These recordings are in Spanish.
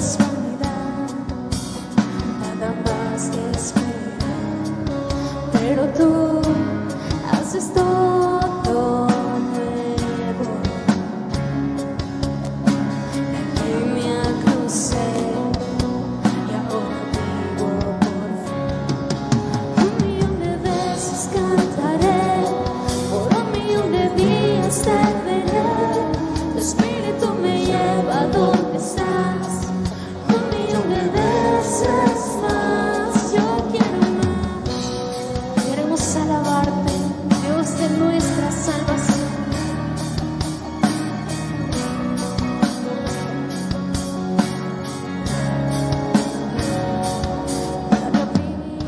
es vanidad, nada más que esperar, pero tú haces todo nuevo. La línea crucé y ahora vivo por fin. 1.000.000 de veces cantaré, por 1.000.000 de días te veré. Tu espíritu me lleva a donde estás. 1.000.000 de veces más. Yo quiero más. Queremos alabarte, Dios de nuestra salvación. Nadie ha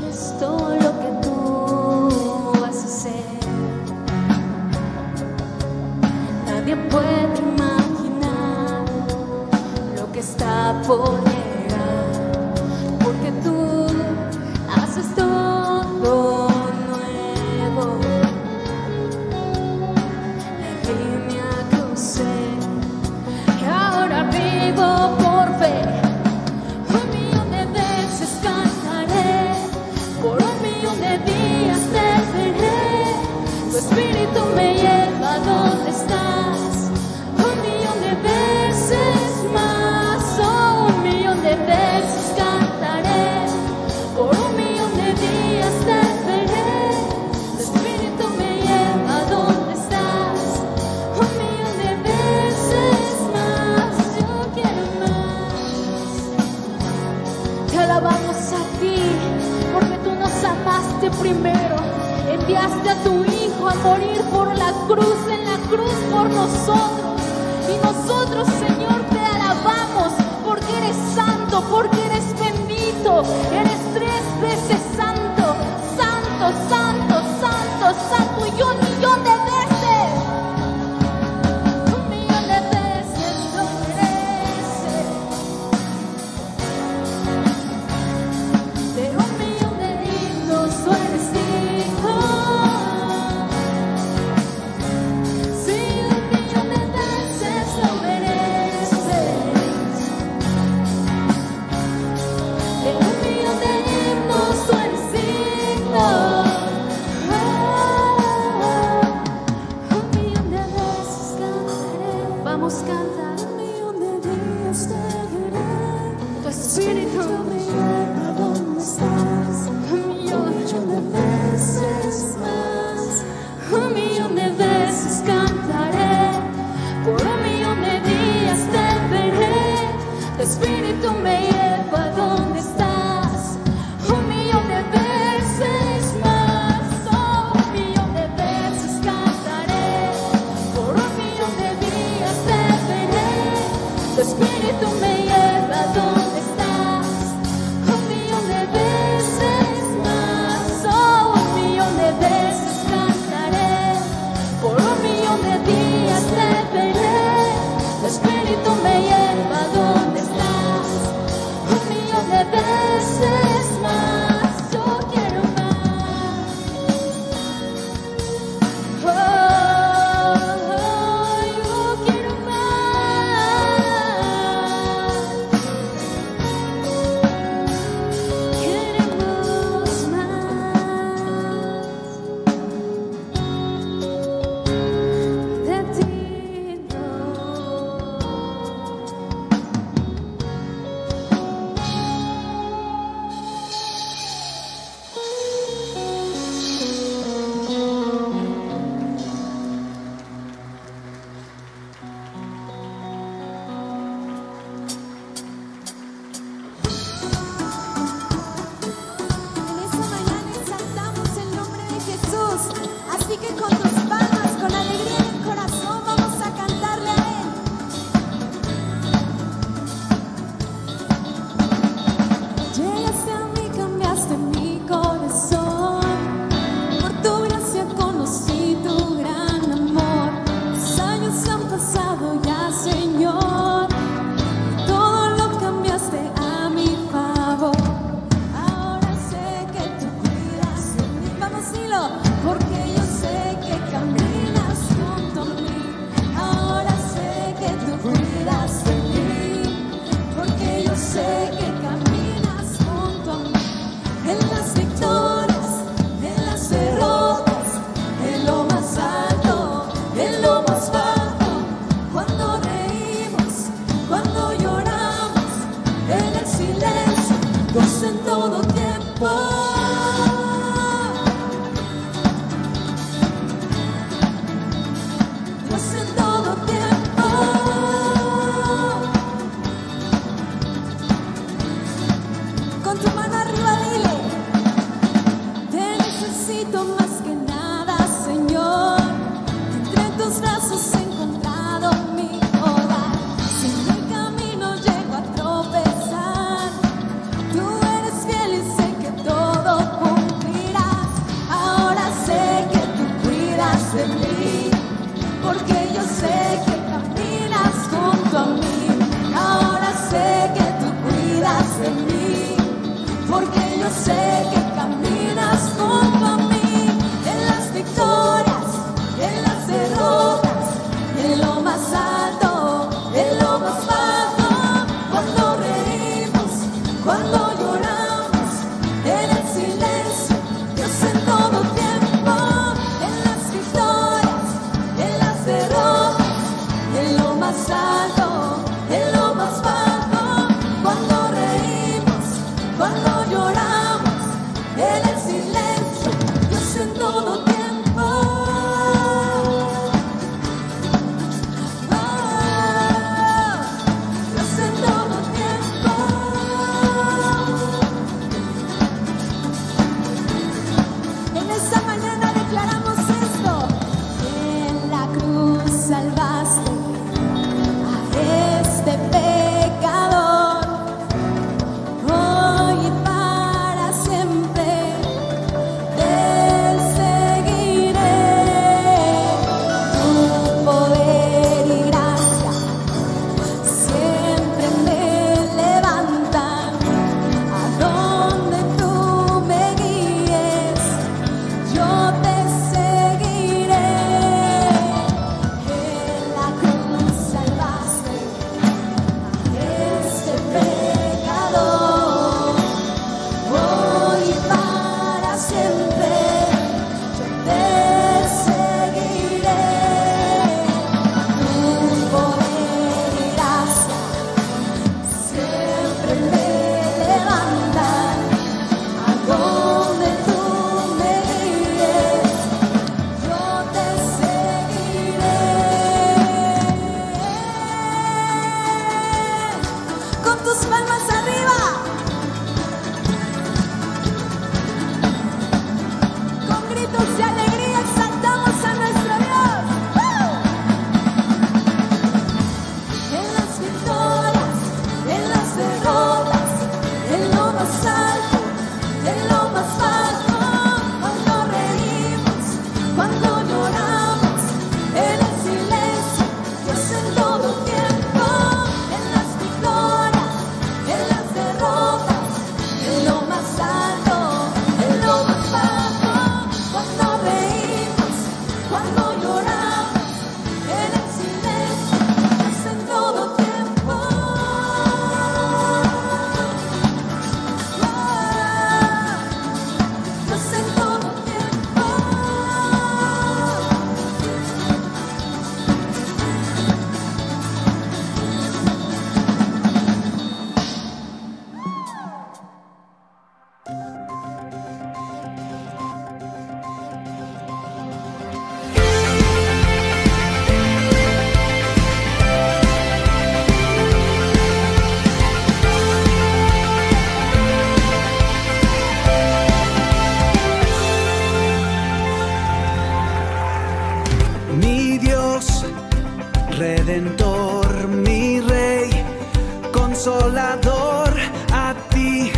visto lo que tú vas a hacer. Nadie puede imaginar lo que está por llegar, porque tú haces todo nuevo. La línea crucé y ahora vivo por fe. 1.000.000 de veces cantaré, por 1.000.000 de días te veré. Tu espíritu me lleva a donde estás. 1.000.000 de veces más. Oh, 1.000.000 de veces cantaré, por 1.000.000 de días te veré. Tu espíritu me lleva a donde estás. 1.000.000 de veces más. Yo quiero más. Te alabamos a ti, porque tú nos amaste primero. Enviaste a tu Hijo a morir por la cruz, en la cruz por nosotros. Y nosotros, Señor, te alabamos, porque eres santo, porque eres bendito. Eres 3 veces santo, santo, santo, santo, santo. Y 1.000.000 de veces, 1.000.000 de veces lo mereces. De 1.000.000 de himnos tú eres digno. Sí, 1.000.000 de veces lo mereces. De 1.000.000 de himnos tú eres digno. 1.000.000 de veces cantaré. Vamos, canta. 1.000.000 de días te veré. Tu espíritu me lleva a donde estás. 1.000.000 de veces más. 1.000.000 de veces cantaré, por 1.000.000 de días te veré. Tu espíritu me lleva a donde estás. 1.000.000 de veces más. Oh, 1.000.000 de veces cantaré, por 1.000.000 de días te veré. Tu espíritu me lleva a donde estás. 1.000.000 de veces más. Oh, 1.000.000 de veces cantaré, por 1.000.000 de días te veré. Tu espíritu me lleva a donde estás. 1.000.000 de veces más. Yo quiero más. Oh, yo quiero más. todo tiempo. Dios en todo tiempo. Con tu mano arriba dile: te necesito más que nada, Señor. Entre tus brazos he encontrado mi hogar. Si en el camino llego a tropezar, tú eres fiel y sé que todo cumplirás. Ahora sé que tú cuidas de mí, porque yo sé que caminas junto a mí. Ahora sé que tú cuidas de mí, porque yo sé que caminas junto a mí. En las victorias, en las derrotas, en lo más alto, en lo más bajo, cuando reímos, cuando lloramos, en el silencio, Dios en todo tiempo. En las victorias, en las derrotas, en lo más alto, en lo más bajo, cuando reímos, cuando lloramos, en el silencio, Dios en todo tiempo. Oh, Dios en todo tiempo. En esta mañana declaramos esto: en la cruz salvaste a este pecador. Hoy y para siempre te seguiré. Tu poder y gracia siempre me levantan. A donde tú me guíes, yo te seguiré. En la cruz salvaste a este pecador. Hoy y para siempre yo te seguiré. Tu poder y gracia siempre me levantan. A donde tú me guíes, yo te seguiré. Con tus palmas arriba, con gritos de alegría exaltamos a nuestro Dios. ¡Woo! En las victorias, en las derrotas, en lo más alto, en lo más bajo, cuando reímos, cuando lloramos, en el silencio, Dios en todo tiempo. En las victorias, en las derrotas, en lo más alto, en lo más bajo, cuando reímos, cuando lloramos, en el silencio, Dios en todo tiempo. Dios en todo tiempo. Mi Dios, Redentor, mi Rey, Consolador, a ti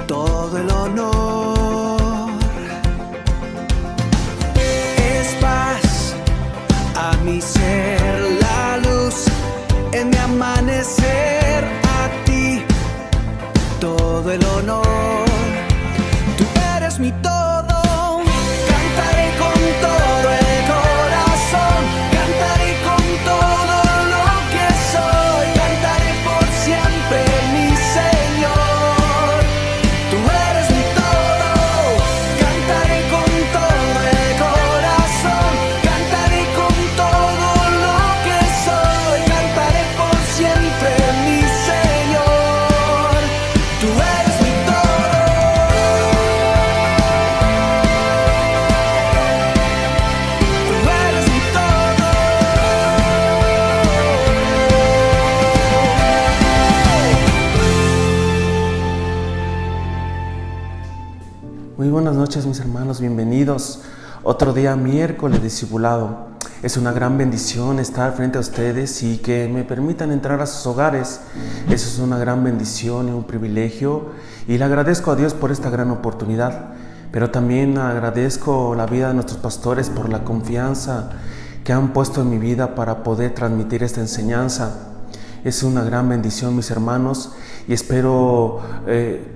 todo el honor. Es paz a mi ser, la luz en mi amanecer, a ti todo el honor. Tú eres mi todo, cantaré con todo el corazón, cantaré con todo lo que soy, cantaré por siempre mi Señor. Tú eres mi todo, cantaré con todo el corazón, cantaré con todo lo que soy, cantaré por siempre mi Señor. Tú eres mi todo. Muy buenas noches, mis hermanos, bienvenidos. Otro día miércoles discipulado. Es una gran bendición estar frente a ustedes y que me permitan entrar a sus hogares. Eso es una gran bendición y un privilegio, y le agradezco a Dios por esta gran oportunidad. Pero también agradezco la vida de nuestros pastores por la confianza que han puesto en mi vida para poder transmitir esta enseñanza. Es una gran bendición, mis hermanos, y espero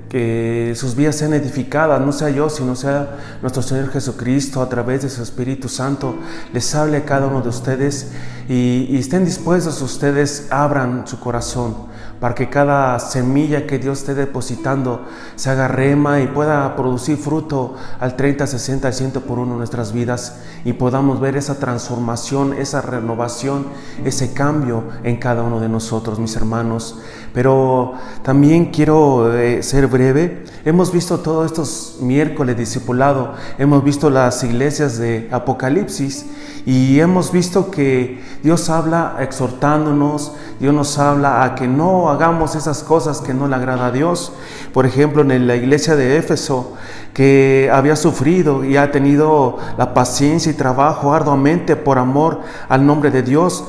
que sus vidas sean edificadas, no sea yo, sino sea nuestro Señor Jesucristo a través de su Espíritu Santo. Les hable a cada uno de ustedes y estén dispuestos ustedes, abran su corazón para que cada semilla que Dios esté depositando se haga rema y pueda producir fruto al 30, 60, al 100 por uno en nuestras vidas, y podamos ver esa transformación, esa renovación, ese cambio en cada uno de nosotros, mis hermanos. Pero también quiero ser breve. Hemos visto todos estos miércoles discipulado, hemos visto las iglesias de Apocalipsis y hemos visto que Dios habla exhortándonos, Dios nos habla a que no hagamos esas cosas que no le agrada a Dios. Por ejemplo, en la iglesia de Éfeso, que había sufrido y ha tenido la paciencia y trabajo arduamente por amor al nombre de Dios,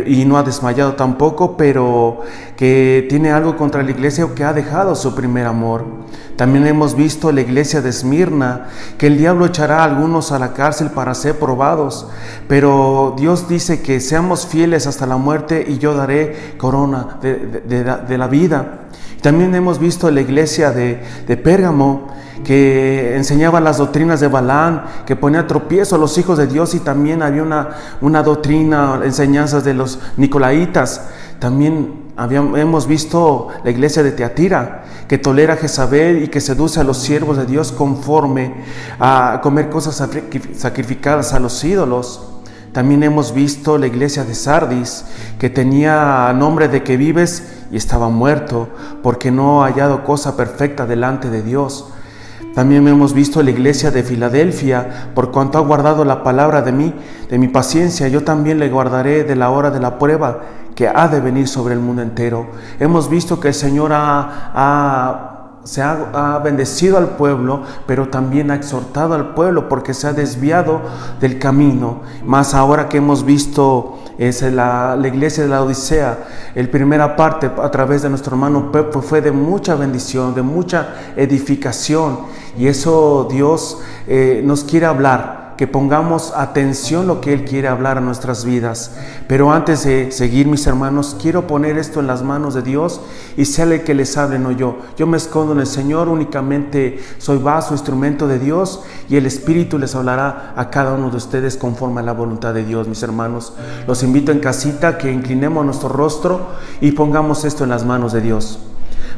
y no ha desmayado tampoco, pero que tiene algo contra la iglesia, que ha dejado su primer amor. También hemos visto la iglesia de Esmirna, que el diablo echará a algunos a la cárcel para ser probados, pero Dios dice que seamos fieles hasta la muerte y yo daré corona de la vida. También hemos visto la iglesia de Pérgamo, que enseñaba las doctrinas de Balaam, que ponía tropiezo a los hijos de Dios, y también había una doctrina, enseñanzas de los nicolaitas. También hemos visto la iglesia de Teatira, que tolera a Jezabel y que seduce a los siervos de Dios conforme a comer cosas sacrificadas a los ídolos. También hemos visto la iglesia de Sardis, que tenía nombre de que vives y estaba muerto, porque no ha hallado cosa perfecta delante de Dios. También hemos visto la iglesia de Filadelfia, por cuanto ha guardado la palabra de mi paciencia, yo también le guardaré de la hora de la prueba que ha de venir sobre el mundo entero. Hemos visto que el Señor se ha bendecido al pueblo, pero también ha exhortado al pueblo porque se ha desviado del camino. Más ahora que hemos visto la iglesia de la Odisea, la primera parte a través de nuestro hermano Pepe fue de mucha bendición, de mucha edificación, y eso Dios nos quiere hablar, que pongamos atención lo que Él quiere hablar a nuestras vidas. Pero antes de seguir, mis hermanos, quiero poner esto en las manos de Dios, y sea el que les hable, no yo. Yo me escondo en el Señor, únicamente soy vaso, instrumento de Dios, y el Espíritu les hablará a cada uno de ustedes conforme a la voluntad de Dios, mis hermanos. Los invito en casita que inclinemos nuestro rostro y pongamos esto en las manos de Dios.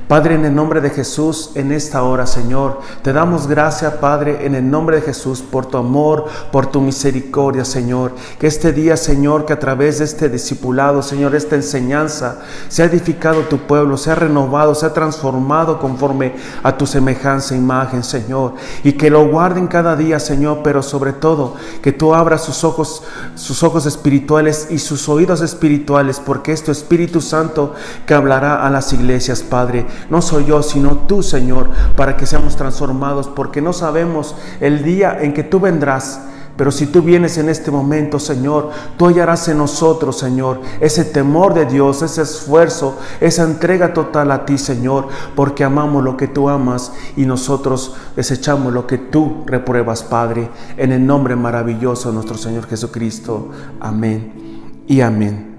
Padre, en el nombre de Jesús, en esta hora, Señor, te damos gracias, Padre, en el nombre de Jesús, por tu amor, por tu misericordia, Señor. Que este día, Señor, que a través de este discipulado, Señor, esta enseñanza, se ha edificado tu pueblo, se ha renovado, se ha transformado conforme a tu semejanza e imagen, Señor. Y que lo guarden cada día, Señor, pero sobre todo, que tú abras sus ojos espirituales y sus oídos espirituales, porque es tu Espíritu Santo que hablará a las iglesias, Padre. No soy yo, sino tú, Señor, para que seamos transformados, porque no sabemos el día en que tú vendrás. Pero si tú vienes en este momento, Señor, tú hallarás en nosotros, Señor, ese temor de Dios, ese esfuerzo, esa entrega total a ti, Señor, porque amamos lo que tú amas y nosotros desechamos lo que tú repruebas, Padre, en el nombre maravilloso de nuestro Señor Jesucristo. Amén y amén.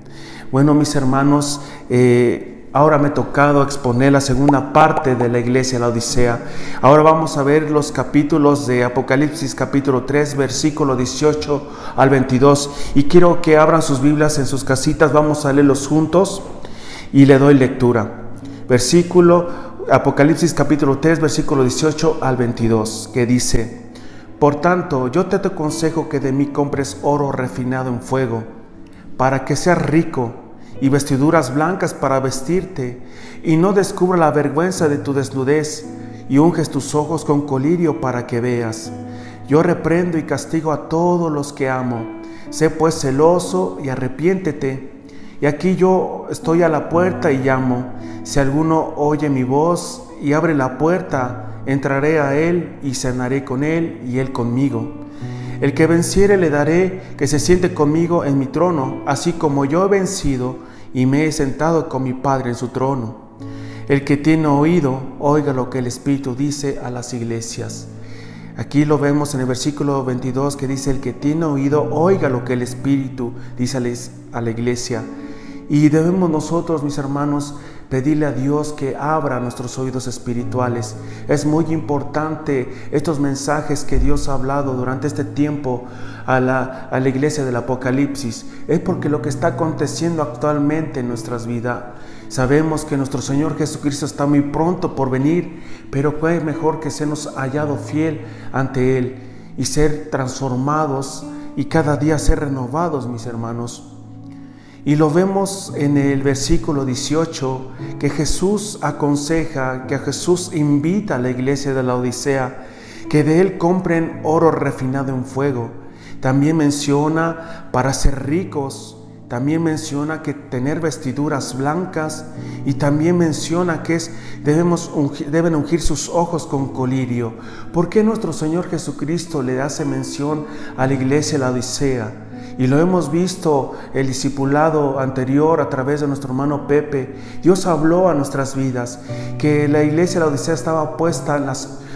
Bueno, mis hermanos, ahora me ha tocado exponer la segunda parte de la iglesia de la Odisea. Ahora vamos a ver los capítulos de Apocalipsis, capítulo 3, versículo 18 al 22. Y quiero que abran sus Biblias en sus casitas, vamos a leerlos juntos y le doy lectura. Apocalipsis, capítulo 3, versículo 18 al 22, que dice: Por tanto, yo te aconsejo que de mí compres oro refinado en fuego, para que seas rico, y vestiduras blancas para vestirte, y no descubra la vergüenza de tu desnudez, y unges tus ojos con colirio para que veas. Yo reprendo y castigo a todos los que amo. Sé pues celoso y arrepiéntete. Y aquí yo estoy a la puerta y llamo. Si alguno oye mi voz y abre la puerta, entraré a él y cenaré con él y él conmigo. El que venciere le daré que se siente conmigo en mi trono, así como yo he vencido y me he sentado con mi Padre en su trono. El que tiene oído, oiga lo que el Espíritu dice a las iglesias. Aquí lo vemos en el versículo 22 que dice: el que tiene oído, oiga lo que el Espíritu dice a la iglesia. Y debemos nosotros, mis hermanos, pedirle a Dios que abra nuestros oídos espirituales. Es muy importante estos mensajes que Dios ha hablado durante este tiempo a la iglesia del Apocalipsis. Es porque lo que está aconteciendo actualmente en nuestras vidas. Sabemos que nuestro Señor Jesucristo está muy pronto por venir, pero fue mejor que seamos hallado fiel ante Él y ser transformados y cada día ser renovados, mis hermanos. Y lo vemos en el versículo 18, que Jesús aconseja, que Jesús invita a la iglesia de la Odisea, que de Él compren oro refinado en fuego. También menciona para ser ricos, también menciona que tener vestiduras blancas, y también menciona que deben ungir sus ojos con colirio. ¿Por qué nuestro Señor Jesucristo le hace mención a la iglesia de la Odisea? Y lo hemos visto el discipulado anterior a través de nuestro hermano Pepe. Dios habló a nuestras vidas que la iglesia de la Odisea estaba puesta en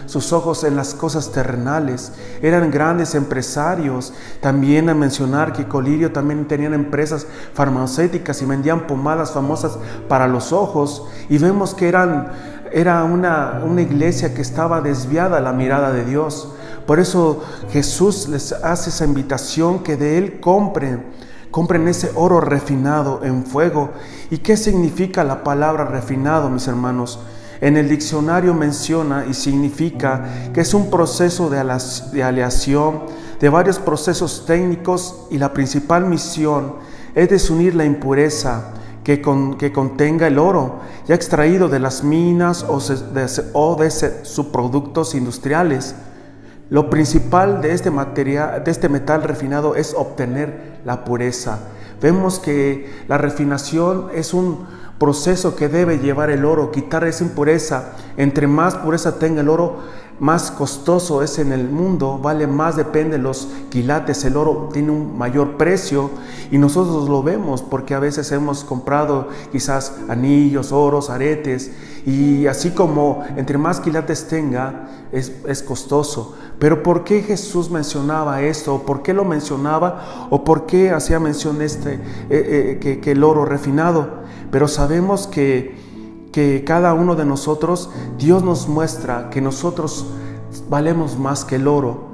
sus ojos en las cosas terrenales. Eran grandes empresarios. También a mencionar que Colirio también tenían empresas farmacéuticas y vendían pomadas famosas para los ojos. Y vemos que era una iglesia que estaba desviada a la mirada de Dios. Por eso Jesús les hace esa invitación que de Él compren ese oro refinado en fuego. ¿Y qué significa la palabra refinado, mis hermanos? En el diccionario menciona y significa que es un proceso de aleación de varios procesos técnicos, y la principal misión es desunir la impureza que contenga el oro ya extraído de las minas o de subproductos industriales. Lo principal de este metal refinado es obtener la pureza. Vemos que la refinación es un proceso que debe llevar el oro, quitar esa impureza. Entre más pureza tenga el oro, más costoso es en el mundo, vale más, depende de los quilates. El oro tiene un mayor precio y nosotros lo vemos porque a veces hemos comprado quizás anillos, oros, aretes, y así como entre más quilates tenga es costoso. Pero ¿por qué Jesús mencionaba esto? ¿Por qué lo mencionaba? ¿O por qué hacía mención que el oro refinado? Pero sabemos que cada uno de nosotros, Dios nos muestra que nosotros valemos más que el oro.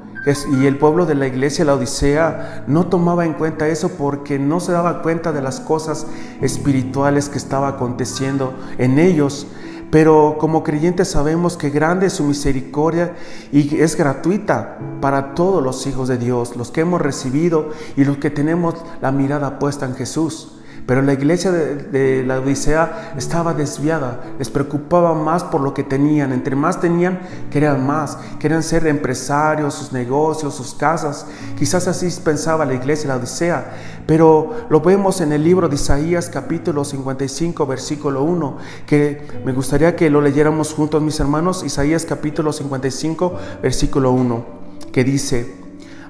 Y el pueblo de la iglesia, la Odisea, no tomaba en cuenta eso porque no se daba cuenta de las cosas espirituales que estaba aconteciendo en ellos. Pero como creyentes sabemos que grande es su misericordia y es gratuita para todos los hijos de Dios, los que hemos recibido y los que tenemos la mirada puesta en Jesús. Pero la iglesia de la Odisea estaba desviada, les preocupaba más por lo que tenían. Entre más tenían, querían ser empresarios, sus negocios, sus casas. Quizás así pensaba la iglesia de la Odisea, pero lo vemos en el libro de Isaías capítulo 55 versículo 1, que me gustaría que lo leyéramos juntos, mis hermanos. Isaías capítulo 55 versículo 1, que dice: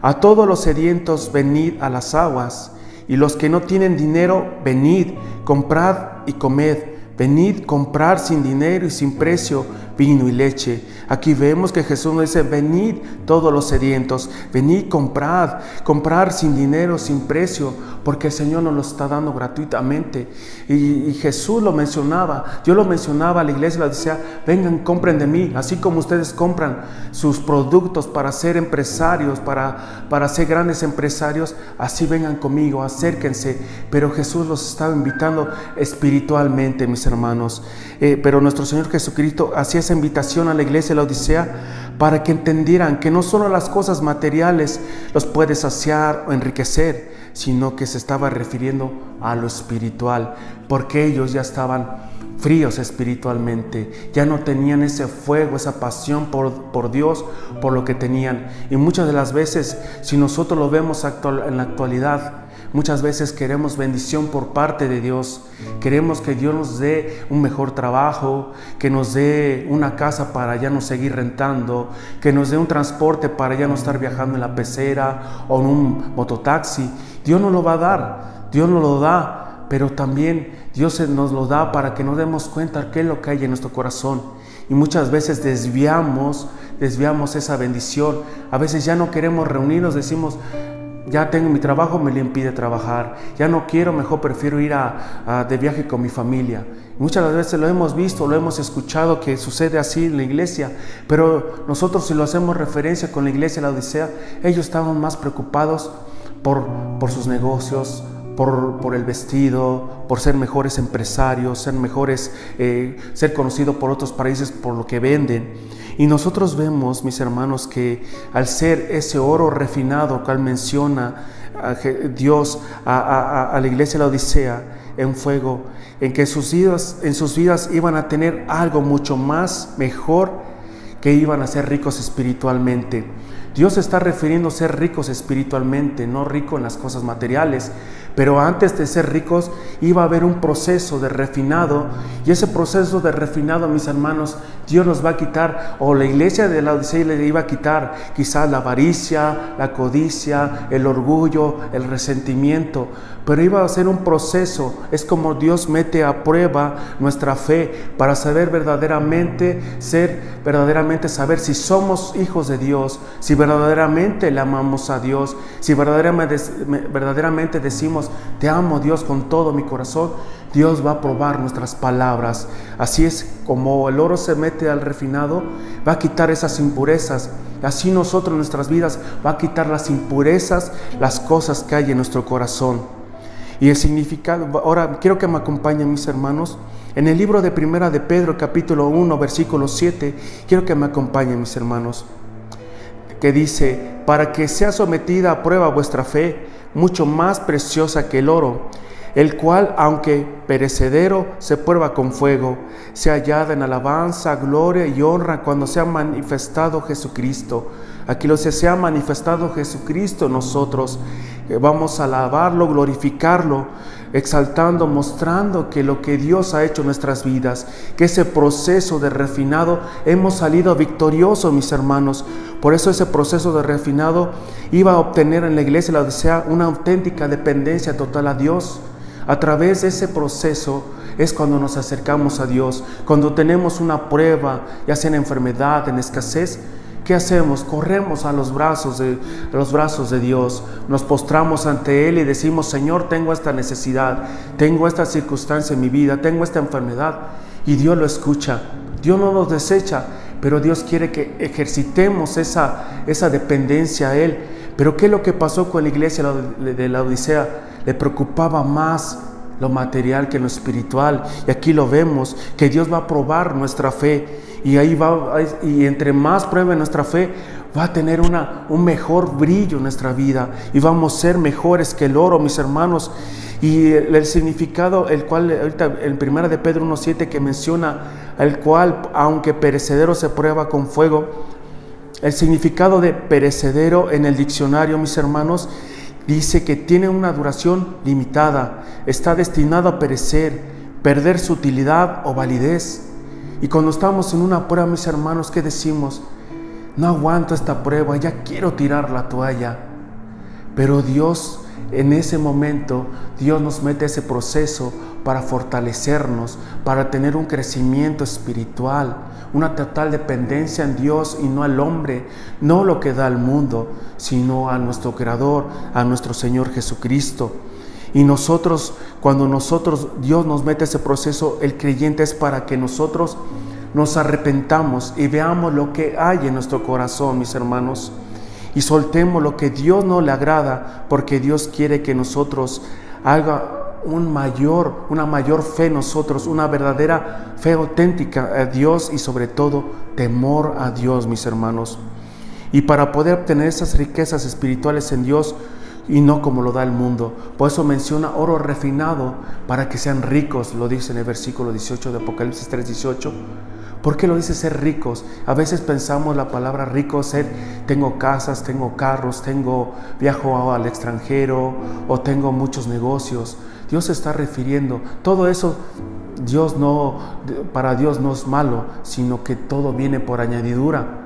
a todos los sedientos venid a las aguas, y los que no tienen dinero, venid, comprad y comed. Venid, comprar sin dinero y sin precio vino y leche. Aquí vemos que Jesús nos dice: venid todos los sedientos, venid, comprar sin dinero, sin precio, porque el Señor nos lo está dando gratuitamente. Y Jesús lo mencionaba, yo lo mencionaba a la iglesia, le decía: vengan, compren de mí, así como ustedes compran sus productos para ser empresarios, para ser grandes empresarios, así vengan conmigo, acérquense. Pero Jesús los estaba invitando espiritualmente, mis hermanos. Pero nuestro Señor Jesucristo hacía esa invitación a la iglesia de la Odisea para que entendieran que no solo las cosas materiales los puede saciar o enriquecer, sino que se estaba refiriendo a lo espiritual, porque ellos ya estaban fríos espiritualmente, ya no tenían ese fuego, esa pasión por Dios, por lo que tenían. Y muchas de las veces, si nosotros lo vemos en la actualidad, Muchas veces queremos bendición por parte de Dios. Queremos que Dios nos dé un mejor trabajo, que nos dé una casa para ya no seguir rentando, que nos dé un transporte para ya no estar viajando en la pecera o en un mototaxi. Dios nos lo va a dar, Dios nos lo da, pero también Dios nos lo da para que nos demos cuenta qué es lo que hay en nuestro corazón. Y muchas veces desviamos esa bendición. A veces ya no queremos reunirnos, decimos, ya tengo mi trabajo, me lo impide trabajar. Ya no quiero, mejor prefiero ir de viaje con mi familia. Muchas veces lo hemos visto, lo hemos escuchado que sucede así en la iglesia, pero nosotros, si lo hacemos referencia con la iglesia de la Odisea, ellos estaban más preocupados por sus negocios, por el vestido, por ser mejores empresarios, ser conocidos por otros países por lo que venden. Y nosotros vemos, mis hermanos, que al ser ese oro refinado cual menciona Dios a la iglesia de la Odisea en fuego, en que en sus vidas iban a tener algo mucho más mejor, que iban a ser ricos espiritualmente. Dios está refiriendo a ser ricos espiritualmente, no rico en las cosas materiales. Pero antes de ser ricos iba a haber un proceso de refinado, y ese proceso de refinado, mis hermanos, Dios nos va a quitar, o la iglesia de la Odisea le iba a quitar quizás la avaricia, la codicia, el orgullo, el resentimiento, pero iba a ser un proceso. Es como Dios mete a prueba nuestra fe para saber verdaderamente saber si somos hijos de Dios, si verdaderamente le amamos a Dios, si verdaderamente decimos, te amo, Dios, con todo mi corazón. Dios va a probar nuestras palabras. Así es como el oro se mete al refinado, va a quitar esas impurezas. Así nosotros en nuestras vidas va a quitar las impurezas, las cosas que hay en nuestro corazón. Y el significado, ahora quiero que me acompañen, mis hermanos, en el libro de Primera de Pedro, capítulo 1, versículo 7, quiero que me acompañen, mis hermanos, que dice, para que sea sometida a prueba vuestra fe, mucho más preciosa que el oro, el cual, aunque perecedero, se prueba con fuego, sea hallada en alabanza, gloria y honra cuando sea manifestado Jesucristo. Aquí se ha manifestado Jesucristo, nosotros vamos a alabarlo, glorificarlo, exaltando, mostrando que lo que Dios ha hecho en nuestras vidas, que ese proceso de refinado hemos salido victoriosos, mis hermanos. Por eso ese proceso de refinado iba a obtener en la iglesia de la Odisea una auténtica dependencia total a Dios. A través de ese proceso es cuando nos acercamos a Dios. Cuando tenemos una prueba, ya sea en enfermedad, en escasez, ¿qué hacemos? Corremos a los brazos de Dios, nos postramos ante Él y decimos, Señor, tengo esta necesidad, tengo esta circunstancia en mi vida, tengo esta enfermedad, y Dios lo escucha. Dios no nos desecha, pero Dios quiere que ejercitemos esa dependencia a Él. Pero ¿qué es lo que pasó con la iglesia de la Odisea? Le preocupaba más lo material que lo espiritual, y aquí lo vemos, que Dios va a probar nuestra fe, y entre más pruebe nuestra fe, va a tener un mejor brillo en nuestra vida, y vamos a ser mejores que el oro, mis hermanos. Y el significado, el cual ahorita en 1 de Pedro 1:7 que menciona, el cual, aunque perecedero, se prueba con fuego. El significado de perecedero en el diccionario, mis hermanos, dice que tiene una duración limitada, está destinado a perecer, perder su utilidad o validez. Y cuando estamos en una prueba, mis hermanos, ¿qué decimos? No aguanto esta prueba, ya quiero tirar la toalla. Pero Dios, en ese momento, Dios nos mete a ese proceso para fortalecernos, para tener un crecimiento espiritual, una total dependencia en Dios y no al hombre, no lo que da al mundo, sino a nuestro Creador, a nuestro Señor Jesucristo. Y cuando Dios nos mete a ese proceso, el creyente es para que nosotros nos arrepentamos y veamos lo que hay en nuestro corazón, mis hermanos, y soltemos lo que Dios no le agrada, porque Dios quiere que nosotros haga una mayor fe en nosotros, una verdadera fe auténtica a Dios y sobre todo temor a Dios, mis hermanos. Y para poder obtener esas riquezas espirituales en Dios, y no como lo da el mundo. Por eso menciona oro refinado para que sean ricos, lo dice en el versículo 18 de Apocalipsis 3:18. ¿Por qué lo dice ser ricos? A veces pensamos la palabra rico ser, tengo casas, tengo carros, viajo al extranjero o tengo muchos negocios. Dios se está refiriendo, todo eso para Dios no es malo, sino que todo viene por añadidura.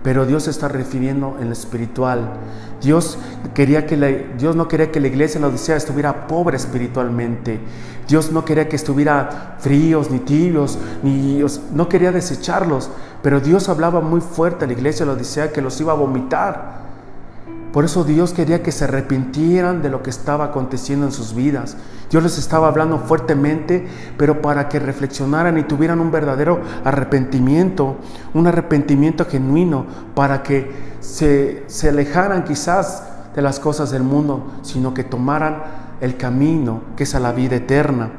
Pero Dios se está refiriendo en lo espiritual. Dios no quería que la iglesia en la Odisea estuviera pobre espiritualmente. Dios no quería que estuviera fríos ni tibios, no quería desecharlos. Pero Dios hablaba muy fuerte a la iglesia de la Odisea que los iba a vomitar. Por eso Dios quería que se arrepintieran de lo que estaba aconteciendo en sus vidas. Dios les estaba hablando fuertemente, pero para que reflexionaran y tuvieran un verdadero arrepentimiento, un arrepentimiento genuino, para que se alejaran quizás de las cosas del mundo, sino que tomaran el camino que es a la vida eterna.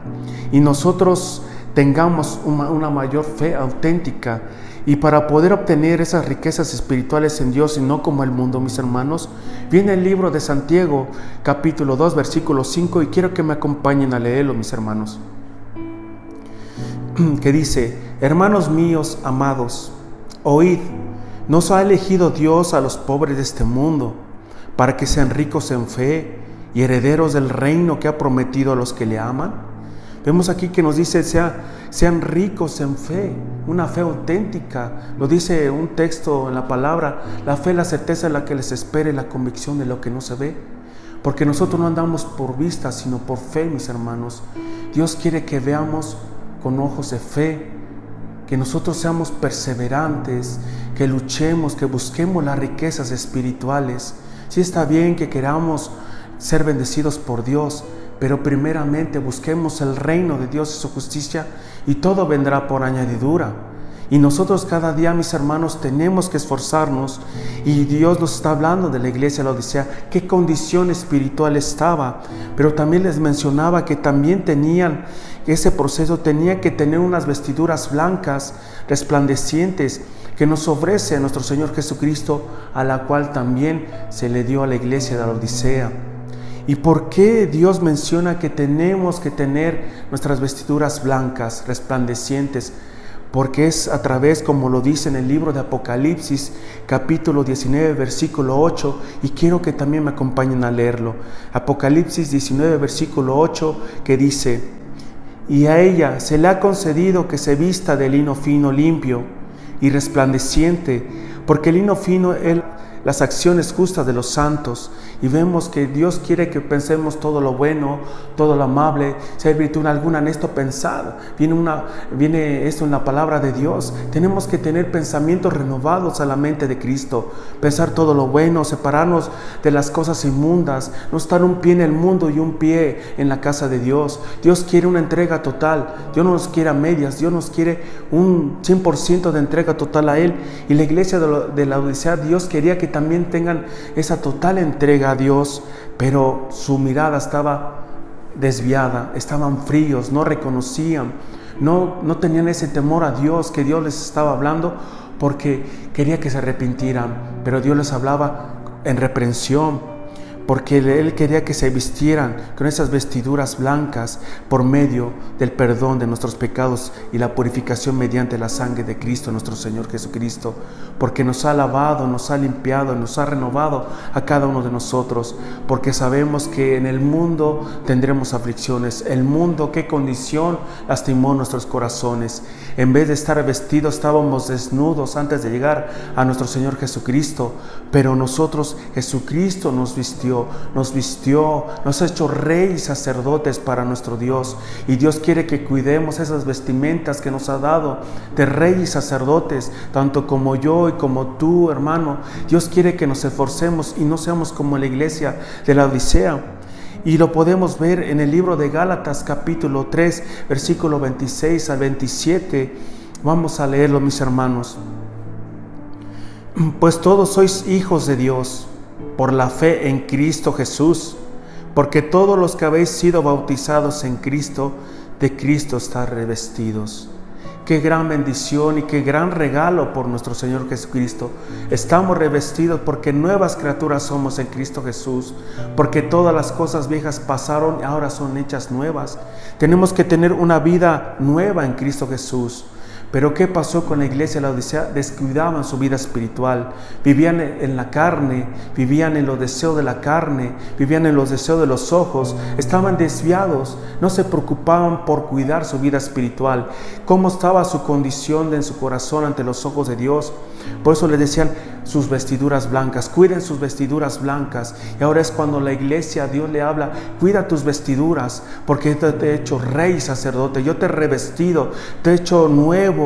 Y nosotros tengamos una mayor fe auténtica. Y para poder obtener esas riquezas espirituales en Dios y no como el mundo, mis hermanos, viene el libro de Santiago, capítulo 2, versículo 5, y quiero que me acompañen a leerlo, mis hermanos. Que dice: hermanos míos amados, oíd, ¿nos ha elegido Dios a los pobres de este mundo, para que sean ricos en fe y herederos del reino que ha prometido a los que le aman? Vemos aquí que nos dice sean ricos en fe, una fe auténtica. Lo dice un texto en la palabra: la fe es la certeza en la que les espera y la convicción de lo que no se ve. Porque nosotros no andamos por vista, sino por fe, mis hermanos. Dios quiere que veamos con ojos de fe, que nosotros seamos perseverantes, que luchemos, que busquemos las riquezas espirituales. Sí está bien que queramos ser bendecidos por Dios, pero primeramente busquemos el reino de Dios y su justicia, y todo vendrá por añadidura. Y nosotros cada día, mis hermanos, tenemos que esforzarnos. Y Dios nos está hablando de la iglesia de la Odisea, qué condición espiritual estaba. Pero también les mencionaba que también ese proceso tenía que tener unas vestiduras blancas, resplandecientes, que nos ofrece nuestro Señor Jesucristo, a la cual también se le dio a la iglesia de la Odisea. ¿Y por qué Dios menciona que tenemos que tener nuestras vestiduras blancas, resplandecientes? Porque es a través, como lo dice en el libro de Apocalipsis, capítulo 19, versículo 8, y quiero que también me acompañen a leerlo. Apocalipsis 19, versículo 8, que dice: y a ella se le ha concedido que se vista de lino fino, limpio y resplandeciente, porque el lino fino es las acciones justas de los santos. Y vemos que Dios quiere que pensemos todo lo bueno, todo lo amable, si hay virtud alguna en esto, pensad. Viene esto en la palabra de Dios. Tenemos que tener pensamientos renovados a la mente de Cristo, pensar todo lo bueno, separarnos de las cosas inmundas, no estar un pie en el mundo y un pie en la casa de Dios. Dios quiere una entrega total, Dios no nos quiere a medias, Dios nos quiere un 100% de entrega total a Él. Y la iglesia de la Odisea, Dios quería que también tengan esa total entrega a Dios, pero su mirada estaba desviada, estaban fríos, no reconocían, no tenían ese temor a Dios que Dios les estaba hablando, porque quería que se arrepintieran, pero Dios les hablaba en reprensión, porque Él quería que se vistieran con esas vestiduras blancas por medio del perdón de nuestros pecados y la purificación mediante la sangre de Cristo, nuestro Señor Jesucristo, porque nos ha lavado, nos ha limpiado, nos ha renovado a cada uno de nosotros, porque sabemos que en el mundo tendremos aflicciones. El mundo, qué condición lastimó nuestros corazones. En vez de estar vestidos, estábamos desnudos antes de llegar a nuestro Señor Jesucristo, pero nosotros, Jesucristo nos vistió, nos ha hecho rey y sacerdotes para nuestro Dios. Y Dios quiere que cuidemos esas vestimentas que nos ha dado de rey y sacerdotes, tanto como yo y como tú, hermano. Dios quiere que nos esforcemos y no seamos como la iglesia de la Odisea. Y lo podemos ver en el libro de Gálatas, capítulo 3, versículo 26 al 27. Vamos a leerlo, mis hermanos. Pues todos sois hijos de Dios por la fe en Cristo Jesús, porque todos los que habéis sido bautizados en Cristo, de Cristo estáis revestidos. Qué gran bendición y qué gran regalo por nuestro Señor Jesucristo. Estamos revestidos porque nuevas criaturas somos en Cristo Jesús, porque todas las cosas viejas pasaron y ahora son hechas nuevas. Tenemos que tener una vida nueva en Cristo Jesús. Pero ¿qué pasó con la iglesia de la Odisea? Descuidaban su vida espiritual, vivían en la carne, vivían en los deseos de la carne, vivían en los deseos de los ojos, estaban desviados, no se preocupaban por cuidar su vida espiritual. ¿Cómo estaba su condición en su corazón ante los ojos de Dios? Por eso les decían sus vestiduras blancas, cuiden sus vestiduras blancas. Y ahora es cuando la iglesia, Dios le habla, cuida tus vestiduras, porque yo te he hecho rey y sacerdote, yo te he revestido, te he hecho nuevo,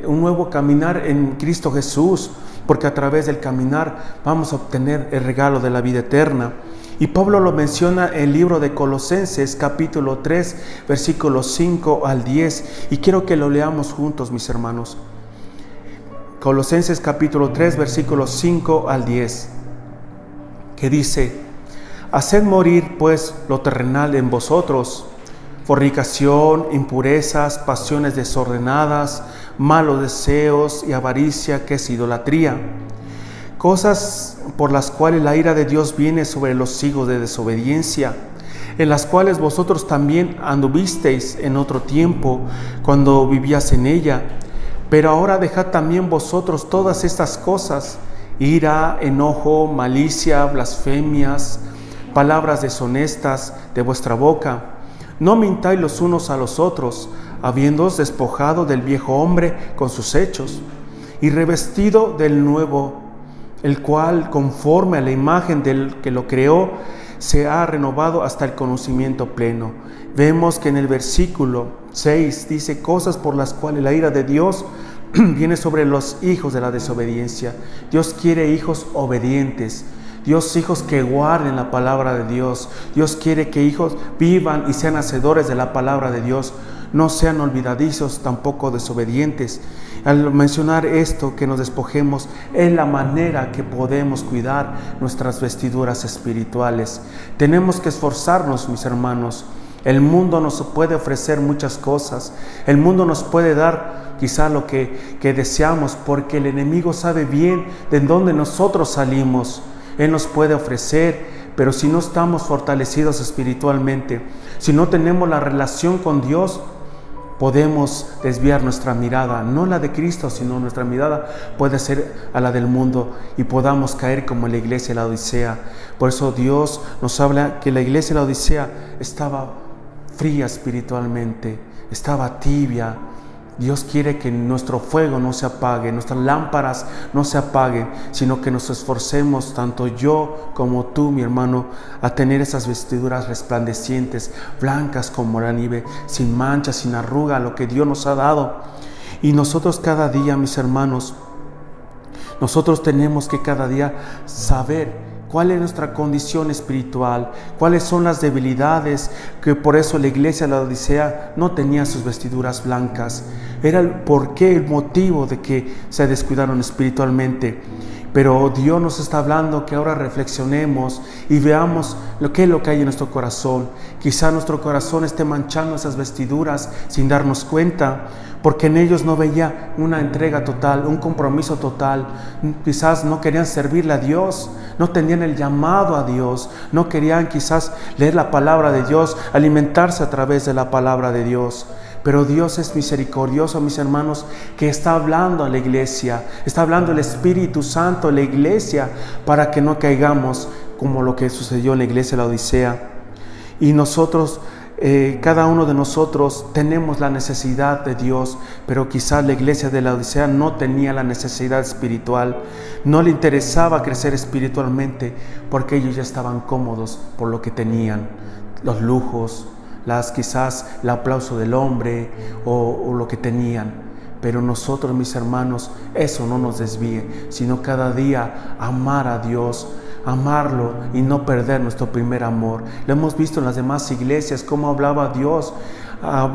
un nuevo caminar en Cristo Jesús, porque a través del caminar vamos a obtener el regalo de la vida eterna. Y Pablo lo menciona en el libro de Colosenses, capítulo 3, versículos 5 al 10, y quiero que lo leamos juntos, mis hermanos. Colosenses capítulo 3, versículos 5 al 10, que dice: haced morir pues lo terrenal en vosotros, fornicación, impurezas, pasiones desordenadas, malos deseos y avaricia, que es idolatría, cosas por las cuales la ira de Dios viene sobre los hijos de desobediencia, en las cuales vosotros también anduvisteis en otro tiempo, cuando vivías en ella. Pero ahora dejad también vosotros todas estas cosas: ira, enojo, malicia, blasfemias, palabras deshonestas de vuestra boca. No mintáis los unos a los otros, habiéndoos despojado del viejo hombre con sus hechos, y revestido del nuevo, el cual, conforme a la imagen del que lo creó, se ha renovado hasta el conocimiento pleno. Vemos que en el versículo 6 dice: cosas por las cuales la ira de Dios viene sobre los hijos de la desobediencia. Dios quiere hijos obedientes, Dios hijos que guarden la palabra de Dios. Dios quiere que hijos vivan y sean hacedores de la palabra de Dios, no sean olvidadizos, tampoco desobedientes. Al mencionar esto, que nos despojemos, es la manera que podemos cuidar nuestras vestiduras espirituales. Tenemos que esforzarnos, mis hermanos. El mundo nos puede ofrecer muchas cosas. El mundo nos puede dar quizá lo que deseamos, porque el enemigo sabe bien de dónde nosotros salimos. Él nos puede ofrecer, pero si no estamos fortalecidos espiritualmente, si no tenemos la relación con Dios, podemos desviar nuestra mirada, no la de Cristo, sino nuestra mirada puede ser a la del mundo, y podamos caer como la iglesia de la Odisea. Por eso Dios nos habla que la iglesia de la Odisea estaba fría espiritualmente, estaba tibia. Dios quiere que nuestro fuego no se apague, nuestras lámparas no se apaguen, sino que nos esforcemos, tanto yo como tú, mi hermano, a tener esas vestiduras resplandecientes, blancas como la nieve, sin mancha, sin arruga, lo que Dios nos ha dado. Y nosotros cada día, mis hermanos, nosotros tenemos que cada día saber cuál es nuestra condición espiritual, cuáles son las debilidades, que por eso la iglesia de la Odisea no tenía sus vestiduras blancas. Era el porqué, el motivo de que se descuidaron espiritualmente. Pero Dios nos está hablando que ahora reflexionemos y veamos lo que hay en nuestro corazón. Quizá nuestro corazón esté manchando esas vestiduras sin darnos cuenta, porque en ellos no veía una entrega total, un compromiso total. Quizás no querían servirle a Dios, no tenían el llamado a Dios, no querían quizás leer la palabra de Dios, alimentarse a través de la palabra de Dios. Pero Dios es misericordioso, mis hermanos, que está hablando a la iglesia, está hablando el Espíritu Santo a la iglesia, para que no caigamos como lo que sucedió en la iglesia de la Odisea. Y nosotros, cada uno de nosotros tenemos la necesidad de Dios, pero quizás la iglesia de la Odisea no tenía la necesidad espiritual, no le interesaba crecer espiritualmente, porque ellos ya estaban cómodos por lo que tenían, los lujos, quizás el aplauso del hombre o lo que tenían. Pero nosotros, mis hermanos, eso no nos desvíe, sino cada día amar a Dios, amarlo y no perder nuestro primer amor. Lo hemos visto en las demás iglesias, cómo hablaba Dios,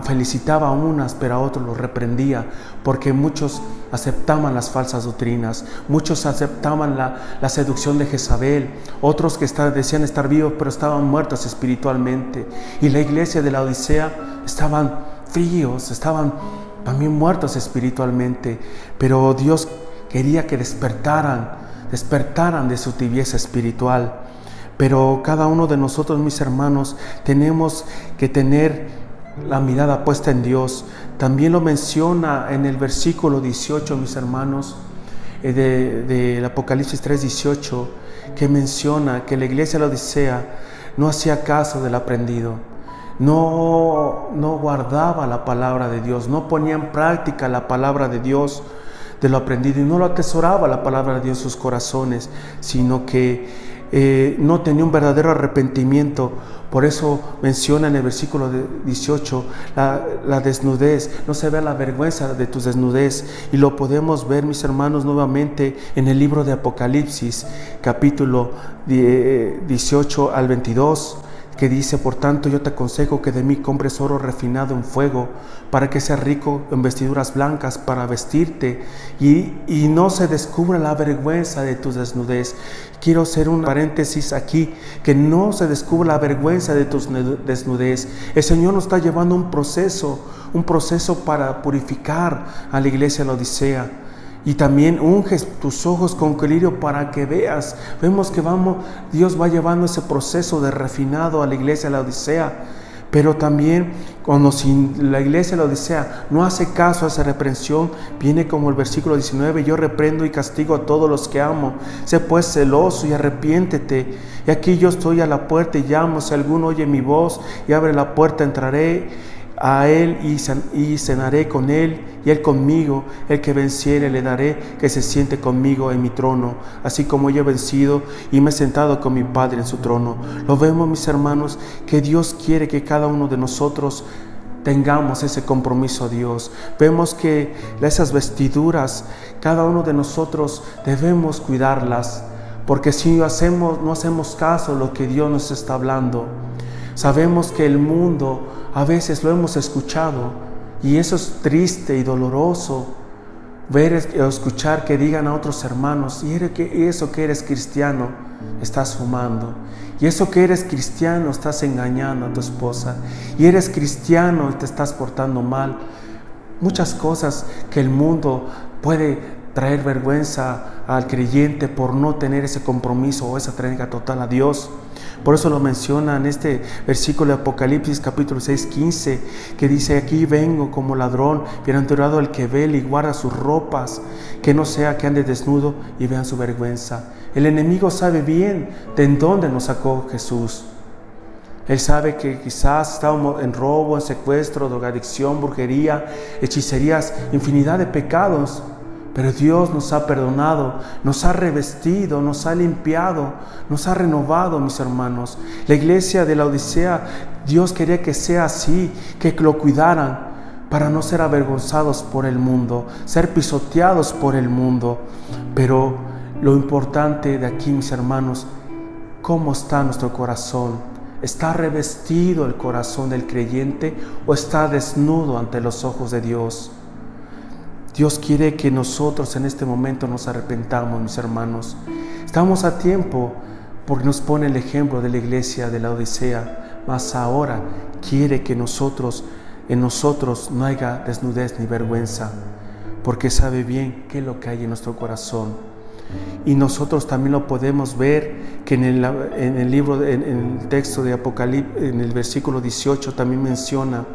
felicitaba a unas, pero a otros los reprendía, porque muchos aceptaban las falsas doctrinas, muchos aceptaban la seducción de Jezabel, otros que decían estar vivos, pero estaban muertos espiritualmente. Y la iglesia de la Odisea estaban fríos, estaban también muertos espiritualmente, pero Dios quería que despertaran de su tibieza espiritual. Pero cada uno de nosotros, mis hermanos, tenemos que tener la mirada puesta en Dios. también lo menciona en el versículo 18, mis hermanos, del Apocalipsis 3:18, que menciona que la iglesia de la Odisea no hacía caso del aprendido, no guardaba la palabra de Dios, no ponía en práctica la palabra de Dios de lo aprendido, y no lo atesoraba la palabra de Dios en sus corazones, sino que no tenía un verdadero arrepentimiento. Por eso menciona en el versículo 18 la desnudez. No se vea la vergüenza de tu desnudez, y lo podemos ver, mis hermanos, nuevamente en el libro de Apocalipsis, capítulo 18 al 22, que dice: por tanto yo te aconsejo que de mí compres oro refinado en fuego, para que seas rico en vestiduras blancas para vestirte, y no se descubra la vergüenza de tu desnudez. Quiero hacer un paréntesis aquí, que no se descubra la vergüenza de tu desnudez. El Señor nos está llevando un proceso para purificar a la iglesia de la Odisea. Y también unges tus ojos con colirio para que veas. Vemos que Dios va llevando ese proceso de refinado a la iglesia de la Odisea. Pero también cuando la iglesia de la Odisea no hace caso a esa reprensión, viene como el versículo 19: yo reprendo y castigo a todos los que amo. Sé pues celoso y arrepiéntete. Y aquí yo estoy a la puerta y llamo. Si alguno oye mi voz y abre la puerta, entraré a él y cenaré con él y él conmigo. El que venciere le daré que se siente conmigo en mi trono, así como yo he vencido y me he sentado con mi Padre en su trono. Lo vemos, mis hermanos, que Dios quiere que cada uno de nosotros tengamos ese compromiso a Dios. Vemos que esas vestiduras, cada uno de nosotros debemos cuidarlas, porque si no hacemos caso a lo que Dios nos está hablando. Sabemos que el mundo, a veces lo hemos escuchado, y eso es triste y doloroso, ver o escuchar que digan a otros hermanos: y eso que eres cristiano, estás fumando, y eso que eres cristiano, estás engañando a tu esposa, y eres cristiano y te estás portando mal. Muchas cosas que el mundo puede traer vergüenza al creyente por no tener ese compromiso o esa entrega total a Dios. Por eso lo menciona en este versículo de Apocalipsis capítulo 6:15, que dice: aquí vengo como ladrón, bienaventurado el que vela y guarda sus ropas, que no sea que ande desnudo y vean su vergüenza. El enemigo sabe bien de dónde nos sacó Jesús. Él sabe que quizás estábamos en robo, en secuestro, drogadicción, brujería, hechicerías, infinidad de pecados. Pero Dios nos ha perdonado, nos ha revestido, nos ha limpiado, nos ha renovado, mis hermanos. La iglesia de la Odisea, Dios quería que sea así, que lo cuidaran para no ser avergonzados por el mundo, ser pisoteados por el mundo. Pero lo importante de aquí, mis hermanos, ¿cómo está nuestro corazón? ¿Está revestido el corazón del creyente o está desnudo ante los ojos de Dios? Dios quiere que nosotros en este momento nos arrepentamos, mis hermanos. Estamos a tiempo, porque nos pone el ejemplo de la iglesia de la Odisea, mas ahora quiere que en nosotros no haya desnudez ni vergüenza, porque sabe bien qué es lo que hay en nuestro corazón. Y nosotros también lo podemos ver, que en el texto de Apocalipsis, en el versículo 18 también menciona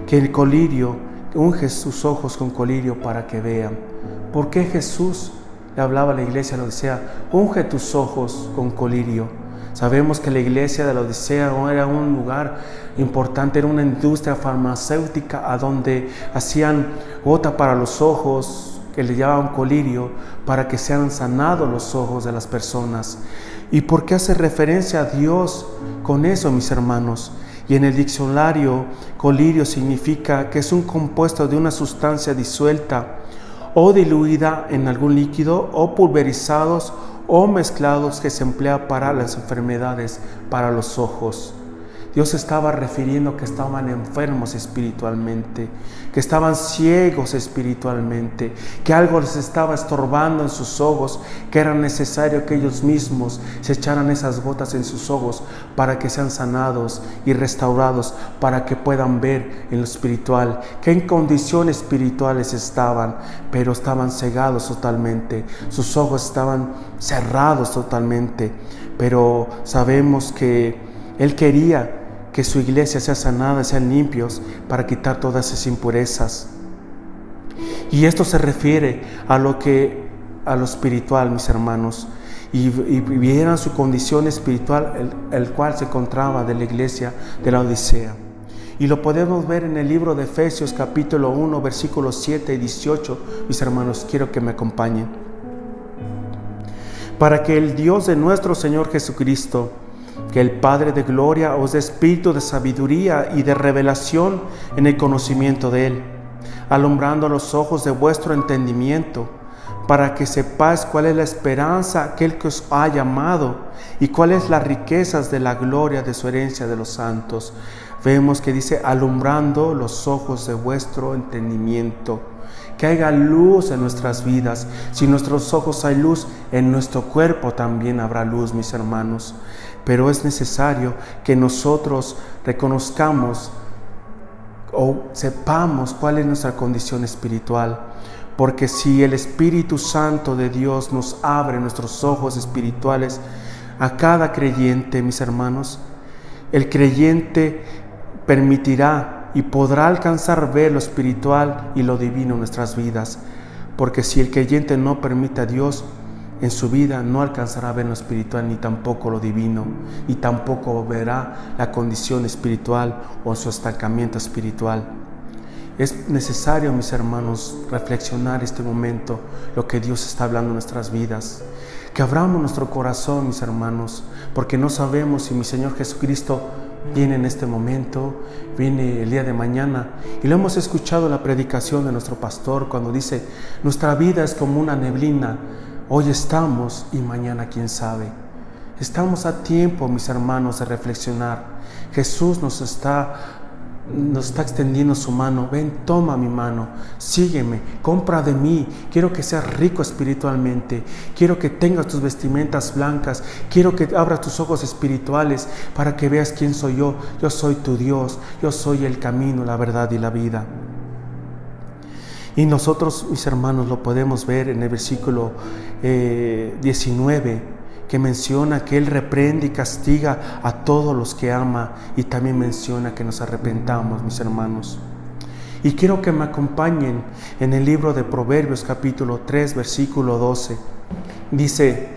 que el colirio, unge sus ojos con colirio para que vean. ¿Por qué Jesús le hablaba a la iglesia de la Odisea? Unge tus ojos con colirio. Sabemos que la iglesia de la Odisea era un lugar importante, era una industria farmacéutica a donde hacían gota para los ojos, que le llamaban colirio, para que sean sanados los ojos de las personas. ¿Y por qué hace referencia a Dios con eso, mis hermanos? Y en el diccionario, colirio significa que es un compuesto de una sustancia disuelta o diluida en algún líquido, o pulverizados o mezclados, que se emplea para las enfermedades para los ojos. Dios estaba refiriendo que estaban enfermos espiritualmente, que estaban ciegos espiritualmente, que algo les estaba estorbando en sus ojos, que era necesario que ellos mismos se echaran esas gotas en sus ojos para que sean sanados y restaurados, para que puedan ver en lo espiritual, que en condiciones espirituales estaban, pero estaban cegados totalmente, sus ojos estaban cerrados totalmente. Pero sabemos que Él quería que su iglesia sea sanada, sean limpios para quitar todas esas impurezas. Y esto se refiere a lo espiritual, mis hermanos, y vieran su condición espiritual, el cual se encontraba de la iglesia de la Odisea. Y lo podemos ver en el libro de Efesios capítulo 1, versículos 7 y 18. Mis hermanos, quiero que me acompañen. Para que el Dios de nuestro Señor Jesucristo, que el Padre de gloria os dé espíritu de sabiduría y de revelación en el conocimiento de Él, alumbrando los ojos de vuestro entendimiento, para que sepáis cuál es la esperanza aquel que os ha llamado y cuáles las riquezas de la gloria de su herencia de los santos. Vemos que dice alumbrando los ojos de vuestro entendimiento. Que haya luz en nuestras vidas. Si en nuestros ojos hay luz, en nuestro cuerpo también habrá luz, mis hermanos. Pero es necesario que nosotros reconozcamos o sepamos cuál es nuestra condición espiritual. Porque si el Espíritu Santo de Dios nos abre nuestros ojos espirituales a cada creyente, mis hermanos, el creyente permitirá y podrá alcanzar ver lo espiritual y lo divino en nuestras vidas. Porque si el creyente no permite a Dios en su vida, no alcanzará a ver lo espiritual ni tampoco lo divino, y tampoco verá la condición espiritual o su estancamiento espiritual. Es necesario, mis hermanos, reflexionar este momento, lo que Dios está hablando en nuestras vidas. Que abramos nuestro corazón, mis hermanos, porque no sabemos si mi Señor Jesucristo viene en este momento, viene el día de mañana. Y lo hemos escuchado en la predicación de nuestro pastor cuando dice, nuestra vida es como una neblina, hoy estamos y mañana quién sabe. Estamos a tiempo, mis hermanos, de reflexionar. Jesús nos está extendiendo su mano. Ven, toma mi mano, sígueme, compra de mí. Quiero que seas rico espiritualmente, quiero que tengas tus vestimentas blancas, quiero que abras tus ojos espirituales para que veas quién soy yo. Yo soy tu Dios, yo soy el camino, la verdad y la vida. Y nosotros, mis hermanos, lo podemos ver en el versículo 19, que menciona que Él reprende y castiga a todos los que ama, y también menciona que nos arrepentamos, mis hermanos. Y quiero que me acompañen en el libro de Proverbios capítulo 3, versículo 12. Dice,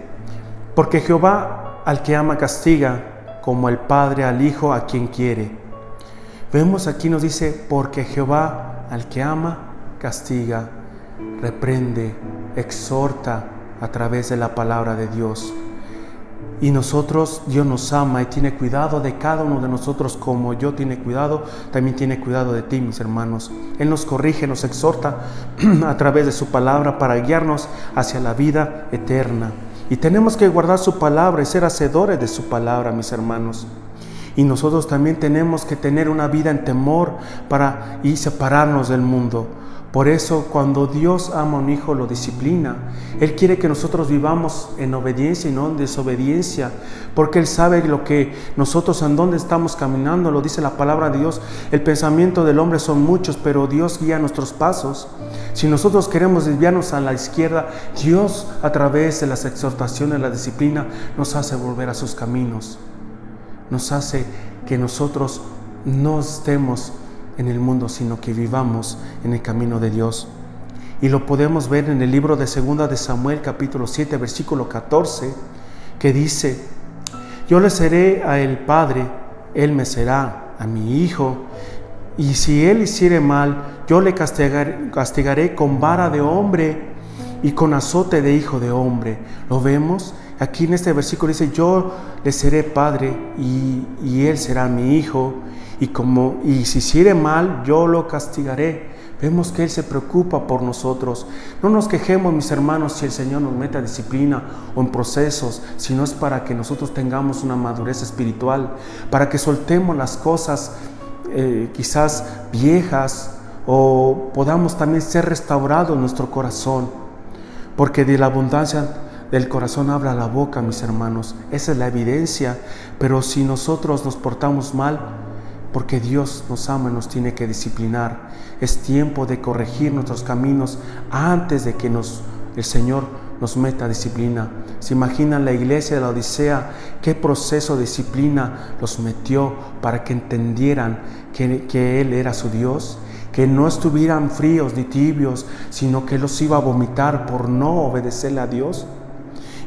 porque Jehová al que ama castiga, como el padre al hijo a quien quiere. Vemos aquí nos dice, porque Jehová al que ama castiga, reprende, exhorta a través de la palabra de Dios. Y nosotros, Dios nos ama y tiene cuidado de cada uno de nosotros, como yo tiene cuidado, también tiene cuidado de ti, mis hermanos. Él nos corrige, nos exhorta a través de su palabra para guiarnos hacia la vida eterna. Y tenemos que guardar su palabra y ser hacedores de su palabra, mis hermanos. Y nosotros también tenemos que tener una vida en temor y separarnos del mundo. Por eso, cuando Dios ama a un hijo, lo disciplina. Él quiere que nosotros vivamos en obediencia y no en desobediencia, porque Él sabe lo que nosotros, en dónde estamos caminando. Lo dice la palabra de Dios, el pensamiento del hombre son muchos, pero Dios guía nuestros pasos. Si nosotros queremos desviarnos a la izquierda, Dios, a través de las exhortaciones, la disciplina, nos hace volver a sus caminos. Nos hace que nosotros no estemos en el mundo, sino que vivamos en el camino de Dios. Y lo podemos ver en el libro de 2 de Samuel capítulo 7 versículo 14, que dice, yo le seré a el padre, él me será a mi hijo, y si él hiciere mal, yo le castigaré con vara de hombre y con azote de hijo de hombre. ¿Lo vemos? Aquí en este versículo dice, yo le seré padre y él será mi hijo, y si hiciere mal, yo lo castigaré. Vemos que Él se preocupa por nosotros. No nos quejemos, mis hermanos, si el Señor nos mete a disciplina o en procesos, sino es para que nosotros tengamos una madurez espiritual, para que soltemos las cosas quizás viejas, o podamos también ser restaurados en nuestro corazón, porque de la abundancia del corazón habla la boca, mis hermanos. Esa es la evidencia. Pero si nosotros nos portamos mal, porque Dios nos ama y nos tiene que disciplinar, es tiempo de corregir nuestros caminos antes de que nos el Señor nos meta disciplina. ¿Se imaginan la iglesia de la Odisea qué proceso de disciplina los metió para que entendieran que Él era su Dios? Que no estuvieran fríos ni tibios, sino que los iba a vomitar por no obedecerle a Dios.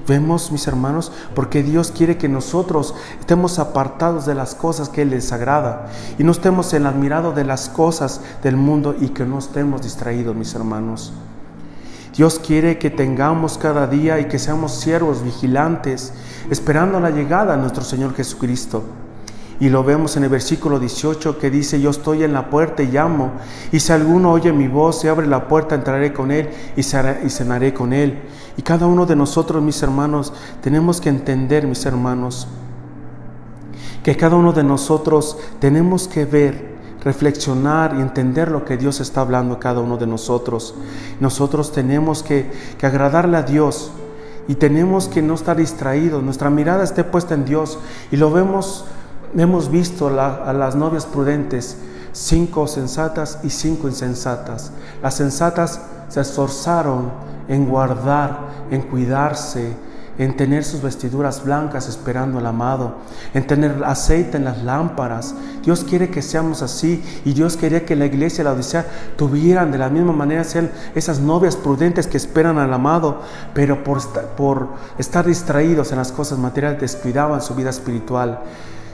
Vemos, mis hermanos, porque Dios quiere que nosotros estemos apartados de las cosas que Él les agrada y no estemos en admirado de las cosas del mundo y que no estemos distraídos, mis hermanos. Dios quiere que tengamos cada día y que seamos siervos vigilantes, esperando la llegada de nuestro Señor Jesucristo. Y lo vemos en el versículo 18 que dice: yo estoy en la puerta y llamo, y si alguno oye mi voz y abre la puerta, entraré con él y cenaré con él. Y cada uno de nosotros, mis hermanos, tenemos que entender, mis hermanos, que cada uno de nosotros tenemos que ver, reflexionar y entender lo que Dios está hablando a cada uno de nosotros. Nosotros tenemos que agradarle a Dios y tenemos que no estar distraídos. Nuestra mirada esté puesta en Dios, y lo vemos. Hemos visto a las novias prudentes, 5 sensatas y 5 insensatas. Las sensatas se esforzaron en guardar, en cuidarse, en tener sus vestiduras blancas esperando al amado, en tener aceite en las lámparas. Dios quiere que seamos así, y Dios quería que la iglesia de la Odisea tuvieran de la misma manera, sean esas novias prudentes que esperan al amado, pero por estar distraídos en las cosas materiales descuidaban su vida espiritual.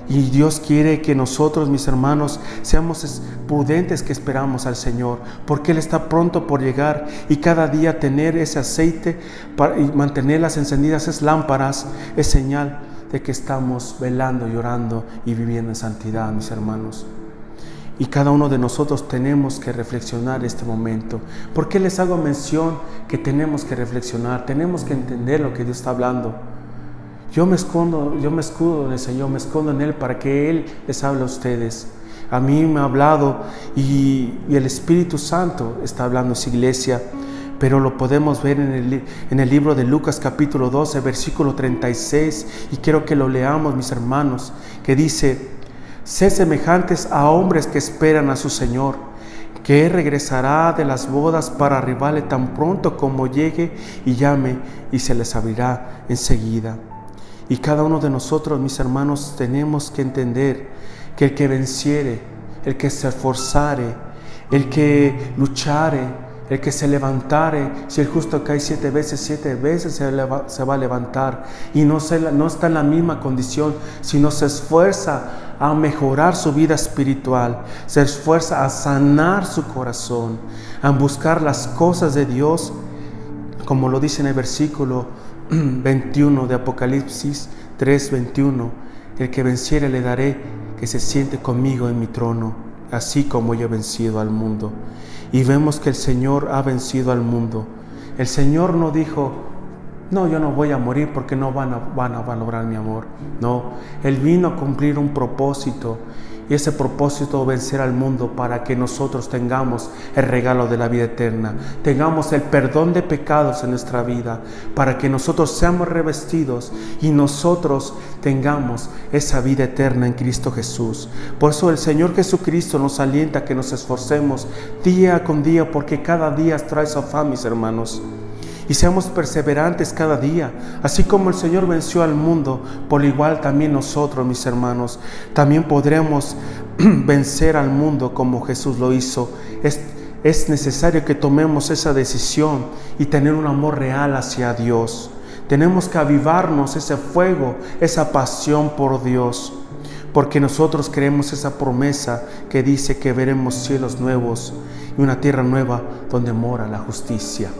Y Dios quiere que nosotros, mis hermanos, seamos prudentes que esperamos al Señor, porque Él está pronto por llegar, y cada día tener ese aceite y mantenerlas encendidas, esas lámparas, es señal de que estamos velando, llorando y viviendo en santidad, mis hermanos. Y cada uno de nosotros tenemos que reflexionar este momento. ¿Por qué les hago mención que tenemos que reflexionar? Tenemos que entender lo que Dios está hablando. Yo me escondo en el Señor, me escondo en Él para que Él les hable a ustedes. A mí me ha hablado y el Espíritu Santo está hablando a su iglesia, pero lo podemos ver en el libro de Lucas capítulo 12, versículo 36, y quiero que lo leamos, mis hermanos, que dice: sed semejantes a hombres que esperan a su Señor, que Él regresará de las bodas para arribarle tan pronto como llegue y llame, y se les abrirá enseguida. Y cada uno de nosotros, mis hermanos, tenemos que entender que el que venciere, el que se esforzare, el que luchare, el que se levantare, si el justo cae 7 veces se va a levantar, y no está en la misma condición, sino se esfuerza a mejorar su vida espiritual, se esfuerza a sanar su corazón, a buscar las cosas de Dios, como lo dice en el versículo 21 de Apocalipsis 3:21: el que venciere le daré que se siente conmigo en mi trono, así como yo he vencido al mundo. Y vemos que el Señor ha vencido al mundo. El Señor no dijo: no, yo no voy a morir porque no van a lograr mi amor. No, Él vino a cumplir un propósito, y ese propósito, vencer al mundo para que nosotros tengamos el regalo de la vida eterna, tengamos el perdón de pecados en nuestra vida, para que nosotros seamos revestidos y nosotros tengamos esa vida eterna en Cristo Jesús. Por eso el Señor Jesucristo nos alienta a que nos esforcemos día con día, porque cada día trae su afán, mis hermanos. Y seamos perseverantes cada día, así como el Señor venció al mundo, por igual también nosotros, mis hermanos, también podremos vencer al mundo como Jesús lo hizo. Es necesario que tomemos esa decisión y tener un amor real hacia Dios. Tenemos que avivarnos ese fuego, esa pasión por Dios, porque nosotros creemos esa promesa que dice que veremos cielos nuevos y una tierra nueva donde mora la justicia.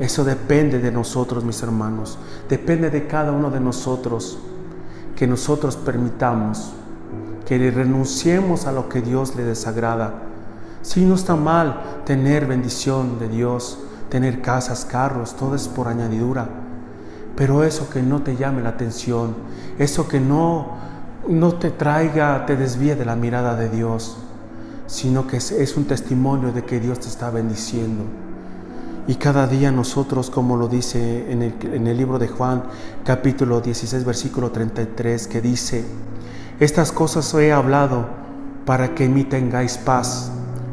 Eso depende de nosotros, mis hermanos, depende de cada uno de nosotros, que nosotros permitamos, que renunciemos a lo que Dios le desagrada. Sí, no está mal tener bendición de Dios, tener casas, carros, todo es por añadidura, pero eso que no te llame la atención, eso que no te desvíe de la mirada de Dios, sino que es un testimonio de que Dios te está bendiciendo. Y cada día nosotros, como lo dice en el libro de Juan, capítulo 16, versículo 33, que dice: estas cosas he hablado para que en mí tengáis paz.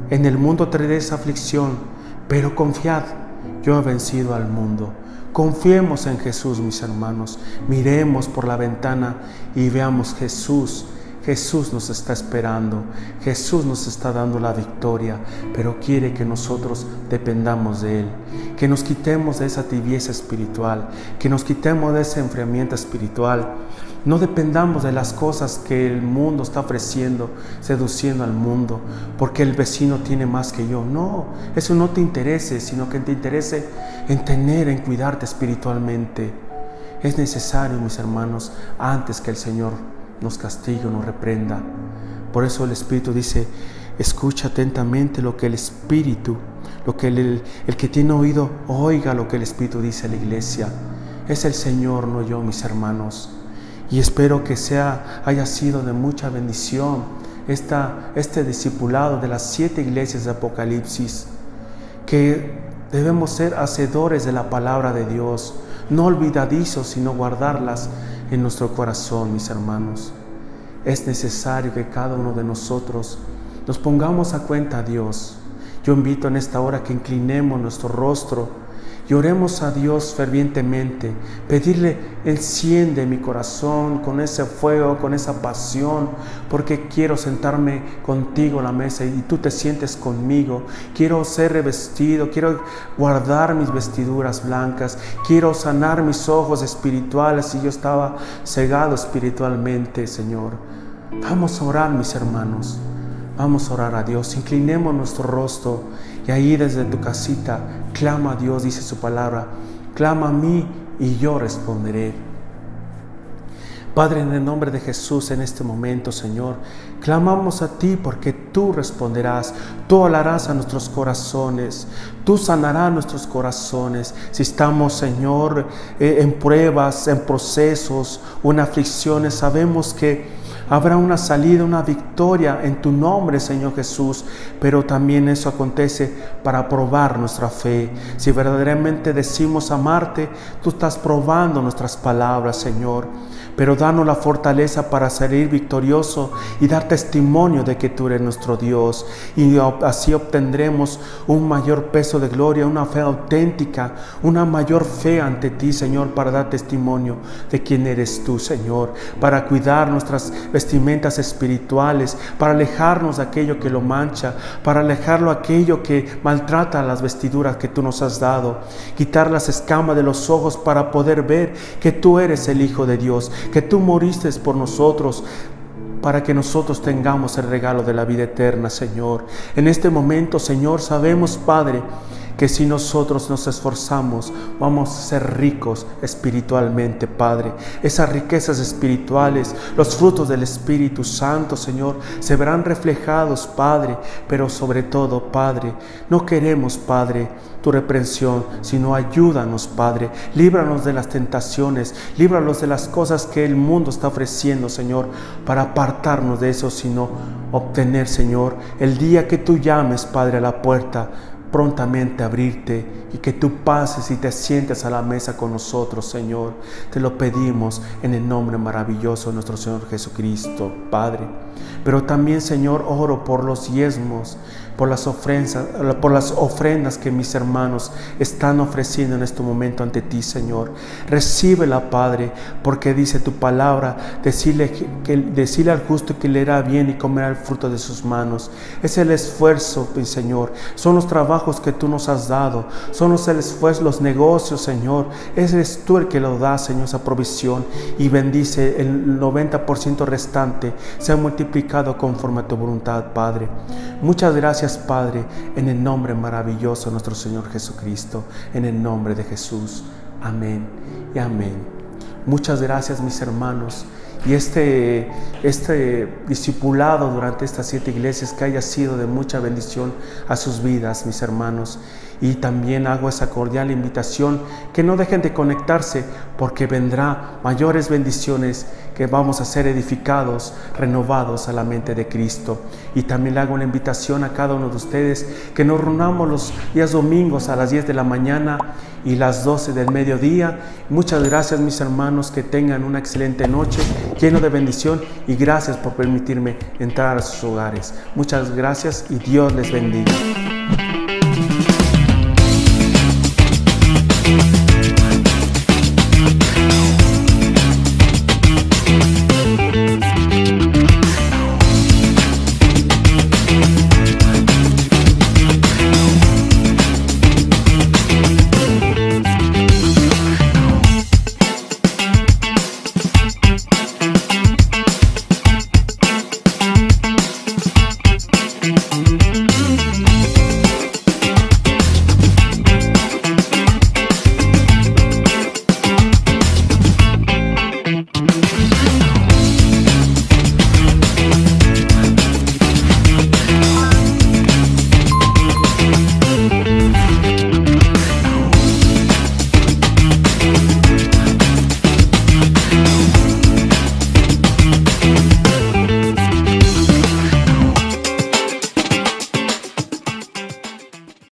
En el mundo tendréis aflicción, pero confiad, yo he vencido al mundo. Confiemos en Jesús, mis hermanos. Miremos por la ventana y veamos Jesús. Jesús nos está esperando, Jesús nos está dando la victoria, pero quiere que nosotros dependamos de Él, que nos quitemos de esa tibieza espiritual, que nos quitemos de ese enfriamiento espiritual. No dependamos de las cosas que el mundo está ofreciendo, seduciendo al mundo, porque el vecino tiene más que yo. No, eso no te interese, sino que te interese en cuidarte espiritualmente. Es necesario, mis hermanos, antes que el Señor nos castigue o nos reprenda. Por eso el Espíritu dice, escucha atentamente lo que el Espíritu, lo que el que tiene oído, oiga lo que el Espíritu dice a la iglesia. Es el Señor, no yo, mis hermanos. Y espero que haya sido de mucha bendición este discipulado de las 7 iglesias de Apocalipsis, que debemos ser hacedores de la palabra de Dios, no olvidadizos, sino guardarlas en nuestro corazón, mis hermanos. Es necesario que cada uno de nosotros nos pongamos a cuenta a Dios. Yo invito en esta hora que inclinemos nuestro rostro y oremos a Dios fervientemente, pedirle, enciende mi corazón con ese fuego, con esa pasión, porque quiero sentarme contigo a la mesa y tú te sientes conmigo. Quiero ser revestido, quiero guardar mis vestiduras blancas, quiero sanar mis ojos espirituales si yo estaba cegado espiritualmente, Señor. Vamos a orar, mis hermanos. Vamos a orar a Dios, inclinemos nuestro rostro y ahí desde tu casita clama a Dios, dice su palabra, clama a mí y yo responderé. Padre, en el nombre de Jesús en este momento, Señor, clamamos a ti porque tú responderás, tú hablarás a nuestros corazones, tú sanarás nuestros corazones. Si estamos, Señor, en pruebas, en procesos o en aflicciones, sabemos que habrá una salida, una victoria en tu nombre, Señor Jesús, pero también eso acontece para probar nuestra fe. Si verdaderamente decimos amarte, tú estás probando nuestras palabras, Señor. Pero danos la fortaleza para salir victorioso y dar testimonio de que tú eres nuestro Dios. Y así obtendremos un mayor peso de gloria, una fe auténtica, una mayor fe ante ti, Señor, para dar testimonio de quién eres tú, Señor. Para cuidar nuestras vestimentas espirituales, para alejarnos de aquello que lo mancha, para alejarlo aquello que maltrata las vestiduras que tú nos has dado. Quitar las escamas de los ojos para poder ver que tú eres el Hijo de Dios, que tú moriste por nosotros, para que nosotros tengamos el regalo de la vida eterna, Señor. En este momento, Señor, sabemos, Padre, que si nosotros nos esforzamos, vamos a ser ricos espiritualmente, Padre. Esas riquezas espirituales, los frutos del Espíritu Santo, Señor, se verán reflejados, Padre. Pero sobre todo, Padre, no queremos, Padre, tu reprensión, sino ayúdanos, Padre. Líbranos de las tentaciones, líbranos de las cosas que el mundo está ofreciendo, Señor, para apartarnos de eso, sino obtener, Señor, el día que tú llames, Padre, a la puerta, prontamente abrirte y que tú pases y te sientes a la mesa con nosotros, Señor. Te lo pedimos en el nombre maravilloso de nuestro Señor Jesucristo, Padre. Pero también, Señor, oro por los diezmos, por las ofrendas que mis hermanos están ofreciendo en este momento ante ti, Señor. Recíbela, Padre, porque dice tu palabra, decirle al justo que le hará bien y comerá el fruto de sus manos. Es el esfuerzo, mi Señor. Son los trabajos que tú nos has dado. Son los esfuerzos, los negocios, Señor. Eres tú el que lo da, Señor, esa provisión. Y bendice el 90% restante. Sea multiplicado conforme a tu voluntad, Padre. Muchas gracias, Padre, en el nombre maravilloso de nuestro Señor Jesucristo, en el nombre de Jesús. Amén y amén. Muchas gracias, mis hermanos. Y este discipulado durante estas 7 iglesias que haya sido de mucha bendición a sus vidas, mis hermanos. Y también hago esa cordial invitación que no dejen de conectarse, porque vendrá mayores bendiciones, que vamos a ser edificados, renovados a la mente de Cristo. Y también le hago una invitación a cada uno de ustedes que nos reunamos los días domingos a las 10 de la mañana y las 12 del mediodía. Muchas gracias, mis hermanos, que tengan una excelente noche, lleno de bendición, y gracias por permitirme entrar a sus hogares. Muchas gracias y Dios les bendiga.